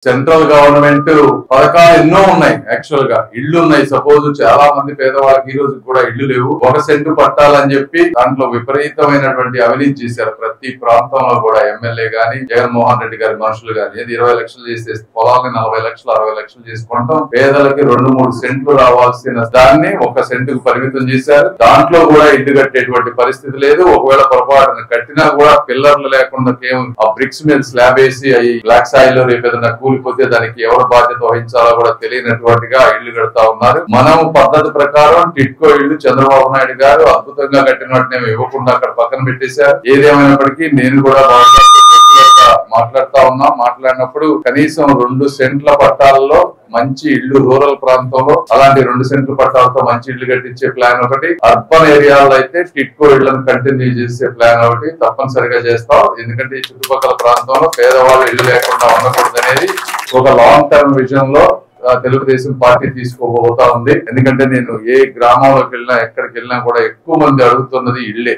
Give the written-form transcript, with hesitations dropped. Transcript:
Central government పథకాలు ఎన్నో ఉన్నాయి. యాక్చువల్ గా ఇళ్లు ఉన్నాయి. సపోజ్ చాలా మంది పేదవాళ్ళకి ఈ రోజు కూడా ఇళ్లు లేవు. 1 సెంటు పట్టాలని చెప్పి దాంట్లో విపరీతమైనటువంటి అవినీతి చేశారు. ప్రతి ప్రాంతంలో కూడా ఎమ్మెల్యే గాని జగన్మోహన్ రెడ్డి గారి మనుషులు గాని ఏది 20 లక్షలు చేసే పొలాలని 40 లక్షలు 60 లక్షలు చేసుకుంటాం. పేదలకి 2-3 సెంట్లు రావాల్సిన దాన్ని 1 సెంటుకు పరిమితం చేశారు. దాంట్లో కూడా ఇల్లు కట్టేటువంటి పరిస్థితి లేదు. ఒకవేళ పొరపాటున కట్టినా కూడా పిల్లర్లు లేకుండా కేవలం ఆ బ్రిక్స్ మీద స్లాబ్ వేసి అవి బ్లాక్ సాయిల్ లో రేపు ఏదైనా కూలిపోతే దానికి ఎవరు బాధ్యత వహించాలో కూడా తెలియనటువంటిగా ఇళ్లు కడతా ఉన్నారు. మనం పద్ధతి ప్రకారం టిట్కో ఇళ్లు చంద్రబాబు నాయుడు గారు అద్భుతంగా కట్టిన వాటిని ఇవ్వకుండా అక్కడ పక్కన పెట్టేశారు. ఏదేమైనప్పటికీ నేను కూడా మాట్లాడుతా ఉన్నా. మాట్లాడినప్పుడు కనీసం 2 సెంట్ల పట్టాలలో మంచి ఇళ్లు రూరల్ ప్రాంతంలో అలాంటి 2 సెంట్ల పట్టాలతో మంచి ఇళ్లు కట్టించే ప్లాన్ ఒకటి, అర్బన్ ఏరియాలో అయితే టిట్కో ఇళ్లను కంటిన్యూ చేసే ప్లాన్ ఒకటి తప్పనిసరిగా చేస్తాం. ఎందుకంటే ఈ చుట్టుపక్కల ప్రాంతంలో పేదవాళ్ళు ఇళ్లు లేకుండా ఉండకూడదు అనేది ఒక లాంగ్ టర్మ్ విజన్ లో తెలుగుదేశం పార్టీ తీసుకోబోతా ఉంది. ఎందుకంటే నేను ఏ గ్రామంలోకి వెళ్ళినా ఎక్కడికి వెళ్ళినా కూడా ఎక్కువ మంది అడుగుతున్నది ఇళ్లే.